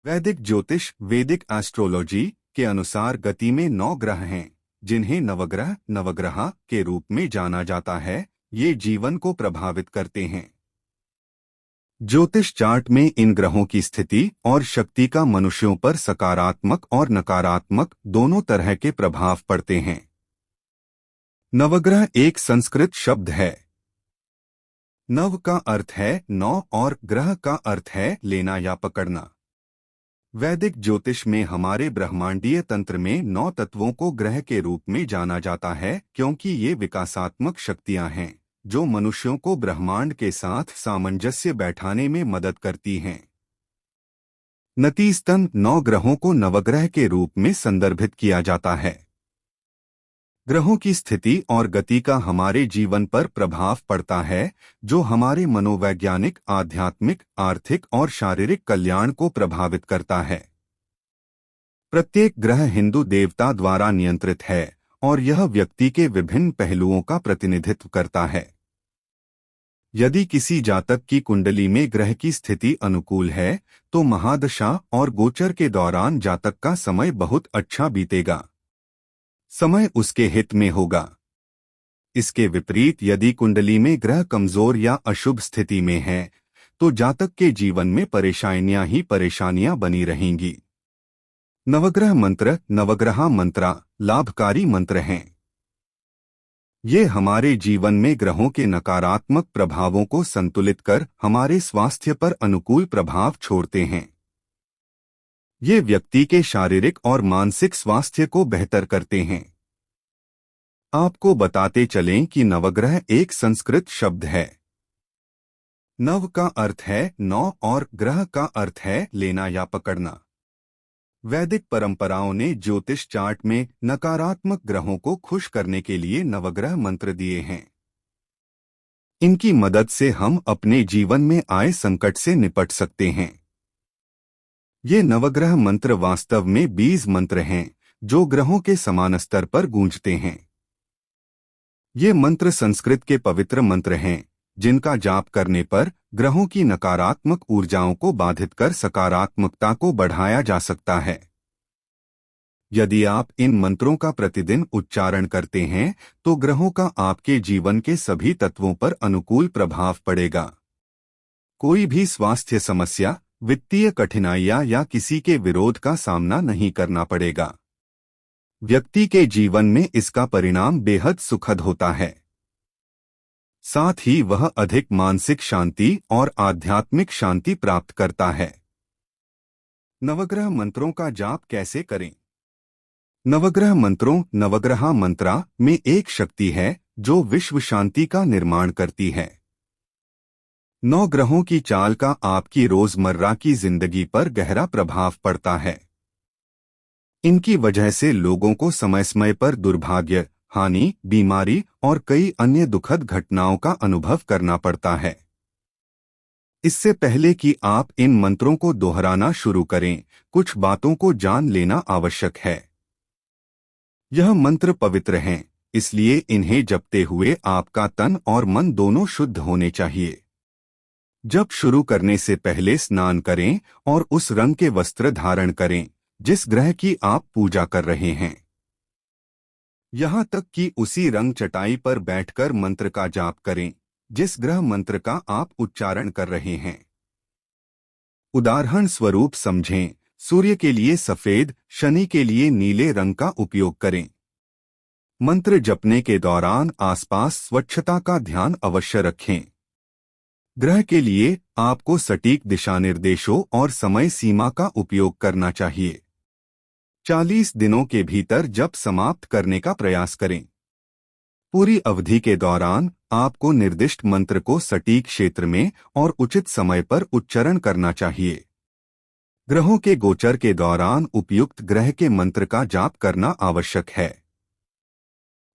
वैदिक ज्योतिष वैदिक एस्ट्रोलॉजी के अनुसार गति में 9 ग्रह हैं, जिन्हें नवग्रह नवग्रह के रूप में जाना जाता है। ये जीवन को प्रभावित करते हैं। ज्योतिष चार्ट में इन ग्रहों की स्थिति और शक्ति का मनुष्यों पर सकारात्मक और नकारात्मक दोनों तरह के प्रभाव पड़ते हैं। नवग्रह एक संस्कृत शब्द है। नव का अर्थ है 9 और ग्रह का अर्थ है लेना या पकड़ना। वैदिक ज्योतिष में हमारे ब्रह्मांडीय तंत्र में 9 तत्वों को ग्रह के रूप में जाना जाता है, क्योंकि ये विकासात्मक शक्तियां हैं जो मनुष्यों को ब्रह्मांड के साथ सामंजस्य बैठाने में मदद करती हैं। नतीजतन 9 ग्रहों को नवग्रह के रूप में संदर्भित किया जाता है। ग्रहों की स्थिति और गति का हमारे जीवन पर प्रभाव पड़ता है, जो हमारे मनोवैज्ञानिक, आध्यात्मिक, आर्थिक और शारीरिक कल्याण को प्रभावित करता है। प्रत्येक ग्रह हिंदू देवता द्वारा नियंत्रित है और यह व्यक्ति के विभिन्न पहलुओं का प्रतिनिधित्व करता है। यदि किसी जातक की कुंडली में ग्रह की स्थिति अनुकूल है, तो महादशा और गोचर के दौरान जातक का समय बहुत अच्छा बीतेगा। समय उसके हित में होगा। इसके विपरीत यदि कुंडली में ग्रह कमजोर या अशुभ स्थिति में है, तो जातक के जीवन में परेशानियां ही परेशानियां बनी रहेंगी। नवग्रह मंत्र नवग्रह मंत्रा लाभकारी मंत्र हैं। ये हमारे जीवन में ग्रहों के नकारात्मक प्रभावों को संतुलित कर हमारे स्वास्थ्य पर अनुकूल प्रभाव छोड़ते हैं। ये व्यक्ति के शारीरिक और मानसिक स्वास्थ्य को बेहतर करते हैं। आपको बताते चलें कि नवग्रह एक संस्कृत शब्द है। नव का अर्थ है 9 और ग्रह का अर्थ है लेना या पकड़ना। वैदिक परंपराओं ने ज्योतिष चार्ट में नकारात्मक ग्रहों को खुश करने के लिए नवग्रह मंत्र दिए हैं। इनकी मदद से हम अपने जीवन में आए संकट से निपट सकते हैं। ये नवग्रह मंत्र वास्तव में बीज मंत्र हैं, जो ग्रहों के समान स्तर पर गूंजते हैं। ये मंत्र संस्कृत के पवित्र मंत्र हैं, जिनका जाप करने पर ग्रहों की नकारात्मक ऊर्जाओं को बाधित कर सकारात्मकता को बढ़ाया जा सकता है। यदि आप इन मंत्रों का प्रतिदिन उच्चारण करते हैं, तो ग्रहों का आपके जीवन के सभी तत्वों पर अनुकूल प्रभाव पड़ेगा। कोई भी स्वास्थ्य समस्या, वित्तीय कठिनाइयां या किसी के विरोध का सामना नहीं करना पड़ेगा। व्यक्ति के जीवन में इसका परिणाम बेहद सुखद होता है। साथ ही वह अधिक मानसिक शांति और आध्यात्मिक शांति प्राप्त करता है। नवग्रह मंत्रों का जाप कैसे करें? नवग्रह मंत्रों नवग्रह मंत्रा में एक शक्ति है जो विश्व शांति का निर्माण करती है। 9 ग्रहों की चाल का आपकी रोजमर्रा की जिंदगी पर गहरा प्रभाव पड़ता है। इनकी वजह से लोगों को समय समय पर दुर्भाग्य, हानि, बीमारी और कई अन्य दुखद घटनाओं का अनुभव करना पड़ता है। इससे पहले कि आप इन मंत्रों को दोहराना शुरू करें, कुछ बातों को जान लेना आवश्यक है। यह मंत्र पवित्र हैं, इसलिए इन्हें जपते हुए आपका तन और मन दोनों शुद्ध होने चाहिए। जप शुरू करने से पहले स्नान करें और उस रंग के वस्त्र धारण करें जिस ग्रह की आप पूजा कर रहे हैं। यहाँ तक कि उसी रंग चटाई पर बैठकर मंत्र का जाप करें जिस ग्रह मंत्र का आप उच्चारण कर रहे हैं। उदाहरण स्वरूप समझें, सूर्य के लिए सफेद, शनि के लिए नीले रंग का उपयोग करें। मंत्र जपने के दौरान आसपास स्वच्छता का ध्यान अवश्य रखें। ग्रह के लिए आपको सटीक दिशानिर्देशों और समय सीमा का उपयोग करना चाहिए। 40 दिनों के भीतर जप समाप्त करने का प्रयास करें। पूरी अवधि के दौरान आपको निर्दिष्ट मंत्र को सटीक क्षेत्र में और उचित समय पर उच्चारण करना चाहिए। ग्रहों के गोचर के दौरान उपयुक्त ग्रह के मंत्र का जाप करना आवश्यक है।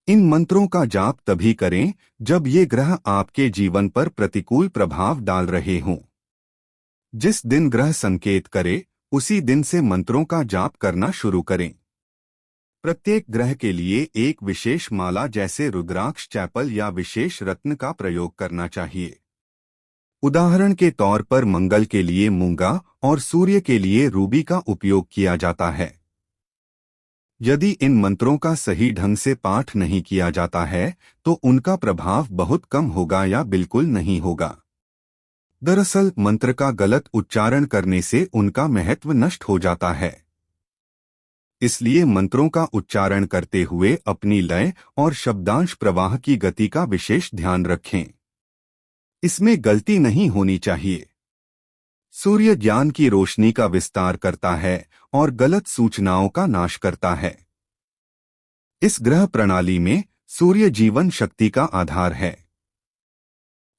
इन मंत्रों का जाप तभी करें जब ये ग्रह आपके जीवन पर प्रतिकूल प्रभाव डाल रहे हों। जिस दिन ग्रह संकेत करे, उसी दिन से मंत्रों का जाप करना शुरू करें। प्रत्येक ग्रह के लिए एक विशेष माला जैसे रुद्राक्ष, चैपल या विशेष रत्न का प्रयोग करना चाहिए। उदाहरण के तौर पर मंगल के लिए मूंगा और सूर्य के लिए रूबी का उपयोग किया जाता है। यदि इन मंत्रों का सही ढंग से पाठ नहीं किया जाता है तो उनका प्रभाव बहुत कम होगा या बिल्कुल नहीं होगा। दरअसल मंत्र का गलत उच्चारण करने से उनका महत्व नष्ट हो जाता है। इसलिए मंत्रों का उच्चारण करते हुए अपनी लय और शब्दांश प्रवाह की गति का विशेष ध्यान रखें। इसमें गलती नहीं होनी चाहिए। सूर्य ज्ञान की रोशनी का विस्तार करता है और गलत सूचनाओं का नाश करता है। इस ग्रह प्रणाली में सूर्य जीवन शक्ति का आधार है।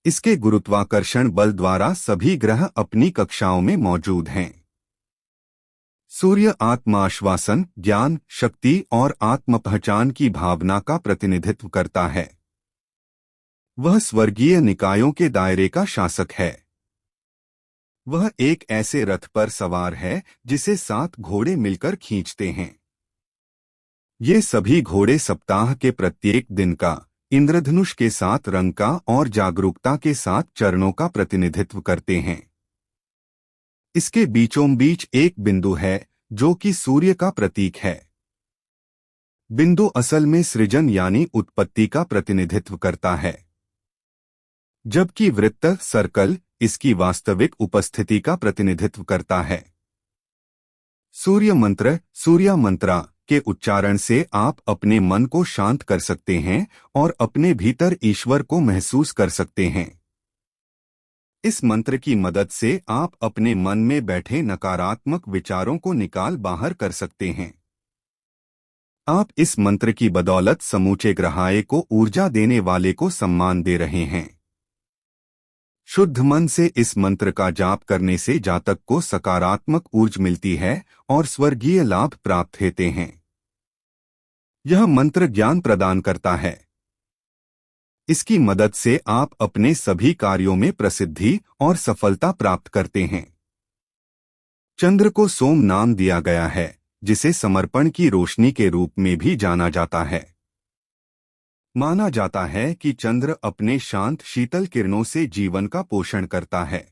इसके गुरुत्वाकर्षण बल द्वारा सभी ग्रह अपनी कक्षाओं में मौजूद हैं। सूर्य आत्माश्वासन, ज्ञान, शक्ति और आत्म पहचान की भावना का प्रतिनिधित्व करता है। वह स्वर्गीय निकायों के दायरे का शासक है। वह एक ऐसे रथ पर सवार है जिसे 7 घोड़े मिलकर खींचते हैं। ये सभी घोड़े सप्ताह के प्रत्येक दिन का, इंद्रधनुष के 7 रंग का और जागरूकता के 7 चरणों का प्रतिनिधित्व करते हैं। इसके बीचों बीच एक बिंदु है जो कि सूर्य का प्रतीक है। बिंदु असल में सृजन यानी उत्पत्ति का प्रतिनिधित्व करता है, जबकि वृत्त, सर्कल, इसकी वास्तविक उपस्थिति का प्रतिनिधित्व करता है। सूर्य मंत्र, सूर्या मंत्रा के उच्चारण से आप अपने मन को शांत कर सकते हैं और अपने भीतर ईश्वर को महसूस कर सकते हैं। इस मंत्र की मदद से आप अपने मन में बैठे नकारात्मक विचारों को निकाल बाहर कर सकते हैं। आप इस मंत्र की बदौलत समूचे ग्रहाए को ऊर्जा देने वाले को सम्मान दे रहे हैं। शुद्ध मन से इस मंत्र का जाप करने से जातक को सकारात्मक ऊर्जा मिलती है और स्वर्गीय लाभ प्राप्त होते हैं। यह मंत्र ज्ञान प्रदान करता है। इसकी मदद से आप अपने सभी कार्यों में प्रसिद्धि और सफलता प्राप्त करते हैं। चंद्र को सोम नाम दिया गया है, जिसे समर्पण की रोशनी के रूप में भी जाना जाता है। माना जाता है कि चंद्र अपने शांत शीतल किरणों से जीवन का पोषण करता है।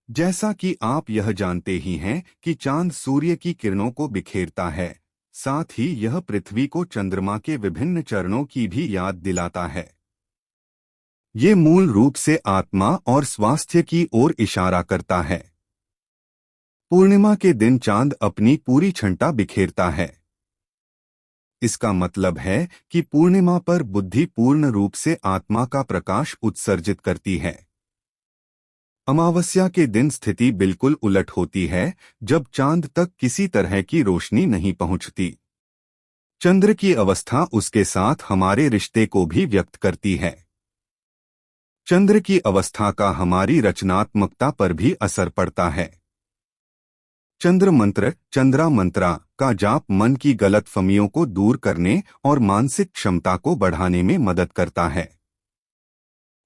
जैसा कि आप यह जानते ही हैं कि चांद सूर्य की किरणों को बिखेरता है, साथ ही यह पृथ्वी को चंद्रमा के विभिन्न चरणों की भी याद दिलाता है। ये मूल रूप से आत्मा और स्वास्थ्य की ओर इशारा करता है। पूर्णिमा के दिन चांद अपनी पूरी छंटा बिखेरता है। इसका मतलब है कि पूर्णिमा पर बुद्धि पूर्ण रूप से आत्मा का प्रकाश उत्सर्जित करती है। अमावस्या के दिन स्थिति बिल्कुल उलट होती है, जब चांद तक किसी तरह की रोशनी नहीं पहुंचती। चंद्र की अवस्था उसके साथ हमारे रिश्ते को भी व्यक्त करती है। चंद्र की अवस्था का हमारी रचनात्मकता पर भी असर पड़ता है। चंद्र मंत्र, चंद्रा मंत्रा का जाप मन की गलतफहमियों को दूर करने और मानसिक क्षमता को बढ़ाने में मदद करता है।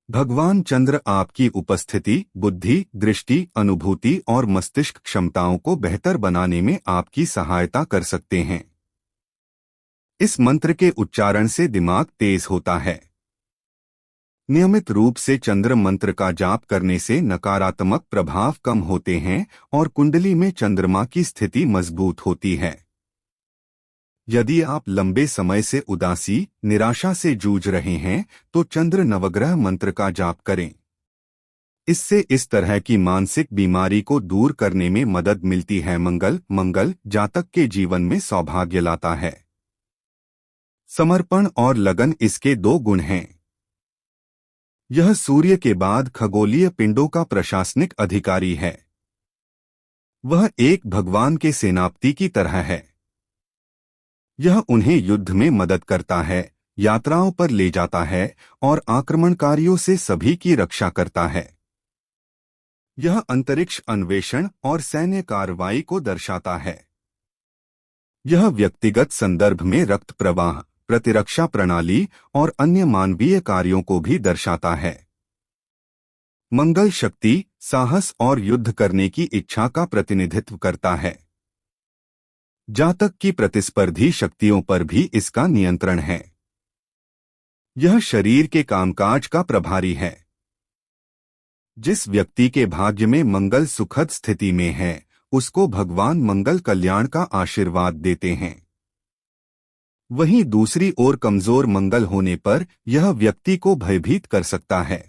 भगवान चंद्र आपकी उपस्थिति, बुद्धि, दृष्टि, अनुभूति और मस्तिष्क क्षमताओं को बेहतर बनाने में आपकी सहायता कर सकते हैं। इस मंत्र के उच्चारण से दिमाग तेज होता है। नियमित रूप से चंद्र मंत्र का जाप करने से नकारात्मक प्रभाव कम होते हैं और कुंडली में चंद्रमा की स्थिति मजबूत होती है। यदि आप लंबे समय से उदासी, निराशा से जूझ रहे हैं तो चंद्र नवग्रह मंत्र का जाप करें। इससे इस तरह की मानसिक बीमारी को दूर करने में मदद मिलती है। मंगल जातक के जीवन में सौभाग्य लाता है। समर्पण और लगन इसके 2 गुण हैं। यह सूर्य के बाद खगोलीय पिंडों का प्रशासनिक अधिकारी है। वह एक भगवान के सेनापति की तरह है। यह उन्हें युद्ध में मदद करता है, यात्राओं पर ले जाता है और आक्रमणकारियों से सभी की रक्षा करता है। यह अंतरिक्ष अन्वेषण और सैन्य कार्रवाई को दर्शाता है। यह व्यक्तिगत संदर्भ में रक्त प्रवाह, प्रतिरक्षा प्रणाली और अन्य मानवीय कार्यों को भी दर्शाता है। मंगल शक्ति, साहस और युद्ध करने की इच्छा का प्रतिनिधित्व करता है। जातक की प्रतिस्पर्धी शक्तियों पर भी इसका नियंत्रण है। यह शरीर के कामकाज का प्रभारी है। जिस व्यक्ति के भाग्य में मंगल सुखद स्थिति में है उसको भगवान मंगल कल्याण का आशीर्वाद देते हैं। वहीं दूसरी ओर कमजोर मंगल होने पर यह व्यक्ति को भयभीत कर सकता है।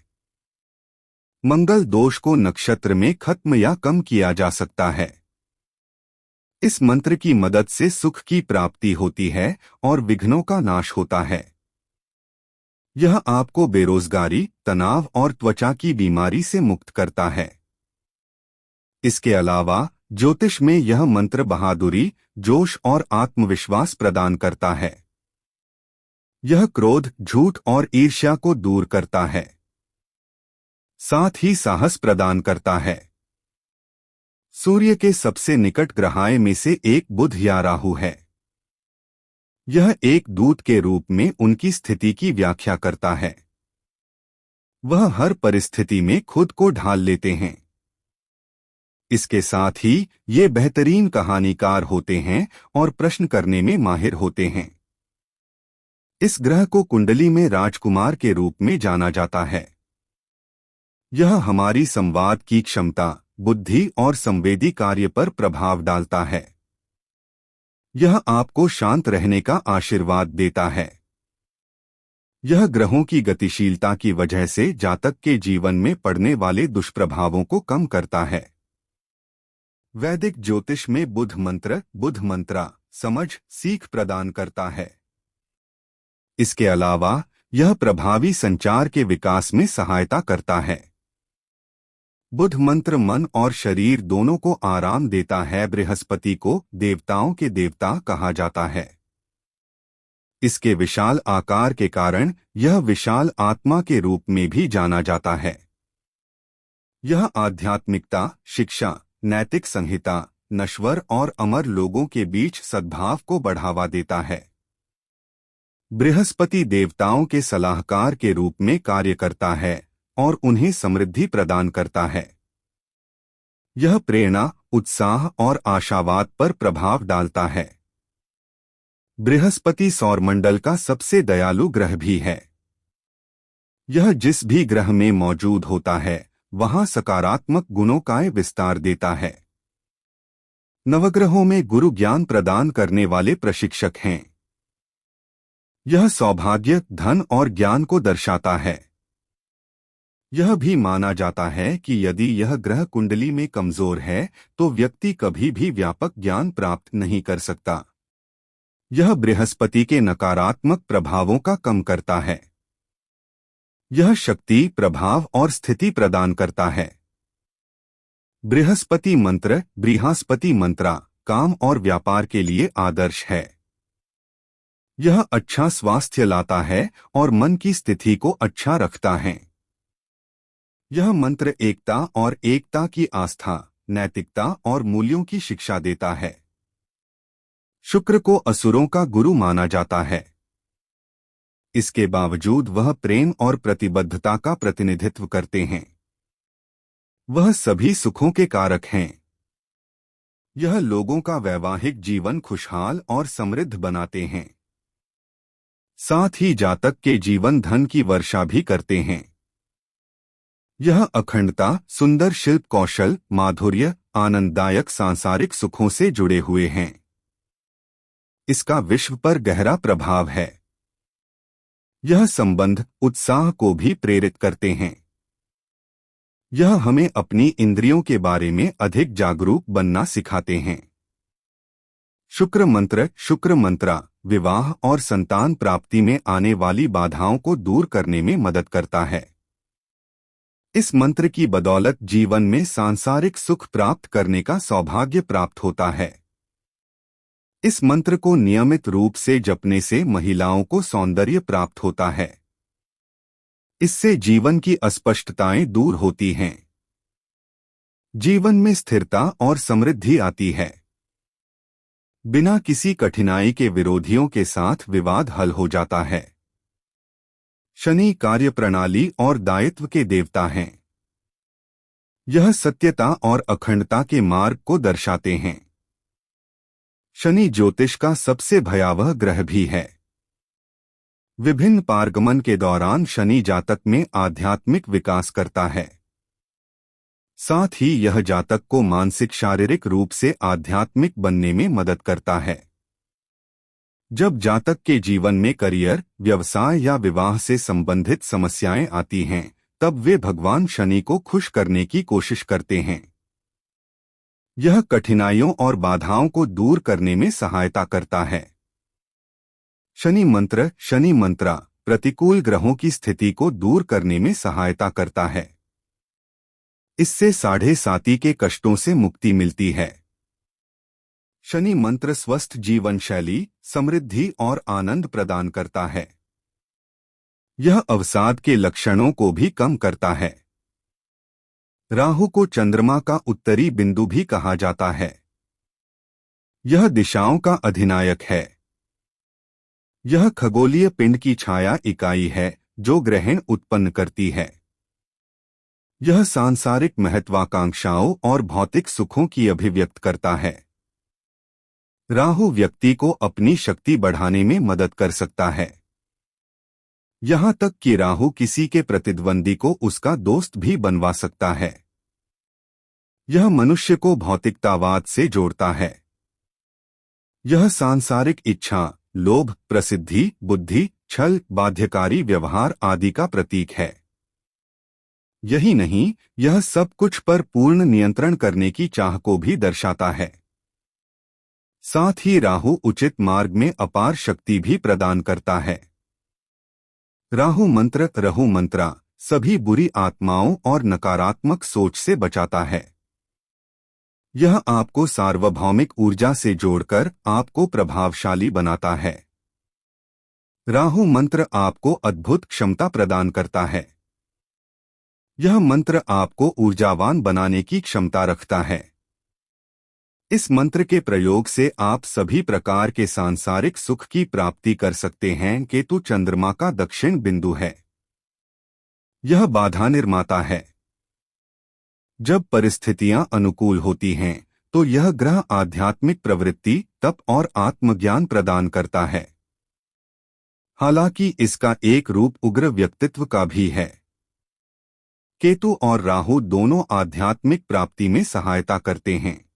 मंगल दोष को नक्षत्र में खत्म या कम किया जा सकता है। इस मंत्र की मदद से सुख की प्राप्ति होती है और विघ्नों का नाश होता है। यह आपको बेरोजगारी, तनाव और त्वचा की बीमारी से मुक्त करता है। इसके अलावा ज्योतिष में यह मंत्र बहादुरी, जोश और आत्मविश्वास प्रदान करता है। यह क्रोध, झूठ और ईर्ष्या को दूर करता है, साथ ही साहस प्रदान करता है। सूर्य के सबसे निकट ग्रहाय में से एक बुध या राहु है। यह एक दूत के रूप में उनकी स्थिति की व्याख्या करता है। वह हर परिस्थिति में खुद को ढाल लेते हैं। इसके साथ ही ये बेहतरीन कहानीकार होते हैं और प्रश्न करने में माहिर होते हैं। इस ग्रह को कुंडली में राजकुमार के रूप में जाना जाता है। यह हमारी संवाद की क्षमता, बुद्धि और संवेदी कार्य पर प्रभाव डालता है। यह आपको शांत रहने का आशीर्वाद देता है। यह ग्रहों की गतिशीलता की वजह से जातक के जीवन में पड़ने वाले दुष्प्रभावों को कम करता है। वैदिक ज्योतिष में बुध मंत्रा समझ, सीख प्रदान करता है। इसके अलावा यह प्रभावी संचार के विकास में सहायता करता है। बुध मंत्र मन और शरीर दोनों को आराम देता है। बृहस्पति को देवताओं के देवता कहा जाता है। इसके विशाल आकार के कारण यह विशाल आत्मा के रूप में भी जाना जाता है। यह आध्यात्मिकता, शिक्षा, नैतिक संहिता, नश्वर और अमर लोगों के बीच सद्भाव को बढ़ावा देता है। बृहस्पति देवताओं के सलाहकार के रूप में कार्य करता है और उन्हें समृद्धि प्रदान करता है। यह प्रेरणा, उत्साह और आशावाद पर प्रभाव डालता है। बृहस्पति सौरमंडल का सबसे दयालु ग्रह भी है। यह जिस भी ग्रह में मौजूद होता है वहां सकारात्मक गुणों का विस्तार देता है। नवग्रहों में गुरु ज्ञान प्रदान करने वाले प्रशिक्षक हैं। यह सौभाग्य, धन और ज्ञान को दर्शाता है। यह भी माना जाता है कि यदि यह ग्रह कुंडली में कमजोर है तो व्यक्ति कभी भी व्यापक ज्ञान प्राप्त नहीं कर सकता। यह बृहस्पति के नकारात्मक प्रभावों का कम करता है। यह शक्ति, प्रभाव और स्थिति प्रदान करता है। बृहस्पति मंत्रा काम और व्यापार के लिए आदर्श है। यह अच्छा स्वास्थ्य लाता है और मन की स्थिति को अच्छा रखता है। यह मंत्र एकता की आस्था, नैतिकता और मूल्यों की शिक्षा देता है। शुक्र को असुरों का गुरु माना जाता है। इसके बावजूद वह प्रेम और प्रतिबद्धता का प्रतिनिधित्व करते हैं। वह सभी सुखों के कारक हैं। यह लोगों का वैवाहिक जीवन खुशहाल और समृद्ध बनाते हैं। साथ ही जातक के जीवन धन की वर्षा भी करते हैं। यह अखंडता, सुंदर शिल्प कौशल, माधुर्य, आनंददायक सांसारिक सुखों से जुड़े हुए हैं। इसका विश्व पर गहरा प्रभाव है। यह संबंध, उत्साह को भी प्रेरित करते हैं। यह हमें अपनी इंद्रियों के बारे में अधिक जागरूक बनना सिखाते हैं। शुक्र मंत्रा विवाह और संतान प्राप्ति में आने वाली बाधाओं को दूर करने में मदद करता है। इस मंत्र की बदौलत जीवन में सांसारिक सुख प्राप्त करने का सौभाग्य प्राप्त होता है। इस मंत्र को नियमित रूप से जपने से महिलाओं को सौंदर्य प्राप्त होता है। इससे जीवन की अस्पष्टताएं दूर होती हैं। जीवन में स्थिरता और समृद्धि आती है। बिना किसी कठिनाई के विरोधियों के साथ विवाद हल हो जाता है। शनि कार्यप्रणाली और दायित्व के देवता हैं। यह सत्यता और अखंडता के मार्ग को दर्शाते हैं। शनि ज्योतिष का सबसे भयावह ग्रह भी है। विभिन्न पारगमन के दौरान शनि जातक में आध्यात्मिक विकास करता है। साथ ही यह जातक को मानसिक शारीरिक रूप से आध्यात्मिक बनने में मदद करता है। जब जातक के जीवन में करियर, व्यवसाय या विवाह से संबंधित समस्याएं आती हैं, तब वे भगवान शनि को खुश करने की कोशिश करते हैं। यह कठिनाइयों और बाधाओं को दूर करने में सहायता करता है। शनि मंत्र प्रतिकूल ग्रहों की स्थिति को दूर करने में सहायता करता है। इससे साढ़े साती के कष्टों से मुक्ति मिलती है। शनि मंत्र स्वस्थ जीवन शैली, समृद्धि और आनंद प्रदान करता है। यह अवसाद के लक्षणों को भी कम करता है। राहु को चंद्रमा का उत्तरी बिंदु भी कहा जाता है। यह दिशाओं का अधिनायक है। यह खगोलीय पिंड की छाया इकाई है जो ग्रहण उत्पन्न करती है। यह सांसारिक महत्वाकांक्षाओं और भौतिक सुखों की अभिव्यक्त करता है। राहु व्यक्ति को अपनी शक्ति बढ़ाने में मदद कर सकता है। यहाँ तक कि राहु किसी के प्रतिद्वंदी को उसका दोस्त भी बनवा सकता है। यह मनुष्य को भौतिकतावाद से जोड़ता है। यह सांसारिक इच्छा, लोभ, प्रसिद्धि, बुद्धि, छल, बाध्यकारी व्यवहार आदि का प्रतीक है। यही नहीं, यह सब कुछ पर पूर्ण नियंत्रण करने की चाह को भी दर्शाता है। साथ ही राहु उचित मार्ग में अपार शक्ति भी प्रदान करता है। राहु मंत्र सभी बुरी आत्माओं और नकारात्मक सोच से बचाता है। यह आपको सार्वभौमिक ऊर्जा से जोड़कर आपको प्रभावशाली बनाता है। राहु मंत्र आपको अद्भुत क्षमता प्रदान करता है। यह मंत्र आपको ऊर्जावान बनाने की क्षमता रखता है। इस मंत्र के प्रयोग से आप सभी प्रकार के सांसारिक सुख की प्राप्ति कर सकते हैं। केतु चंद्रमा का दक्षिण बिंदु है। यह बाधा निर्माता है। जब परिस्थितियां अनुकूल होती हैं, तो यह ग्रह आध्यात्मिक प्रवृत्ति, तप और आत्मज्ञान प्रदान करता है। हालांकि इसका एक रूप उग्र व्यक्तित्व का भी है। केतु और राहु दोनों आध्यात्मिक प्राप्ति में सहायता करते हैं।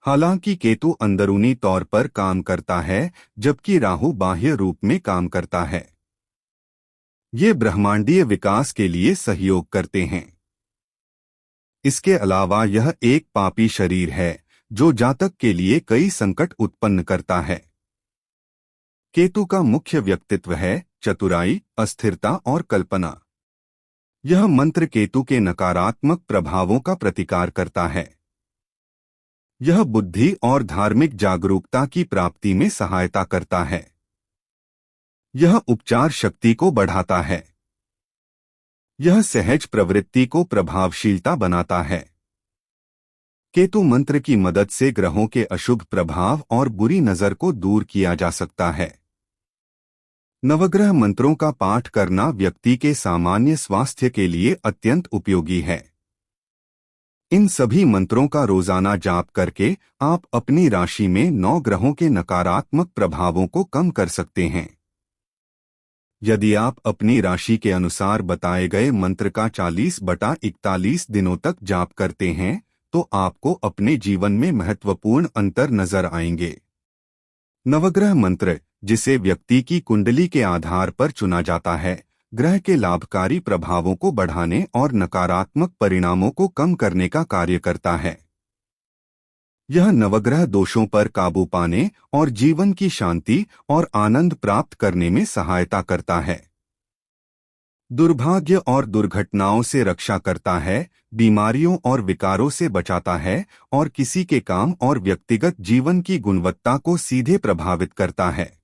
हालांकि केतु अंदरूनी तौर पर काम करता है, जबकि राहु बाह्य रूप में काम करता है। ये ब्रह्मांडीय विकास के लिए सहयोग करते हैं। इसके अलावा यह एक पापी शरीर है जो जातक के लिए कई संकट उत्पन्न करता है। केतु का मुख्य व्यक्तित्व है चतुराई, अस्थिरता और कल्पना। यह मंत्र केतु के नकारात्मक प्रभावों का प्रतिकार करता है। यह बुद्धि और धार्मिक जागरूकता की प्राप्ति में सहायता करता है। यह उपचार शक्ति को बढ़ाता है। यह सहज प्रवृत्ति को प्रभावशीलता बनाता है। केतु मंत्र की मदद से ग्रहों के अशुभ प्रभाव और बुरी नजर को दूर किया जा सकता है। नवग्रह मंत्रों का पाठ करना व्यक्ति के सामान्य स्वास्थ्य के लिए अत्यंत उपयोगी है। इन सभी मंत्रों का रोजाना जाप करके आप अपनी राशि में 9 ग्रहों के नकारात्मक प्रभावों को कम कर सकते हैं। यदि आप अपनी राशि के अनुसार बताए गए मंत्र का 40/41 दिनों तक जाप करते हैं, तो आपको अपने जीवन में महत्वपूर्ण अंतर नजर आएंगे। नवग्रह मंत्र, जिसे व्यक्ति की कुंडली के आधार पर चुना जाता है, ग्रह के लाभकारी प्रभावों को बढ़ाने और नकारात्मक परिणामों को कम करने का कार्य करता है। यह नवग्रह दोषों पर काबू पाने और जीवन की शांति और आनंद प्राप्त करने में सहायता करता है। दुर्भाग्य और दुर्घटनाओं से रक्षा करता है, बीमारियों और विकारों से बचाता है और किसी के काम और व्यक्तिगत जीवन की गुणवत्ता को सीधे प्रभावित करता है।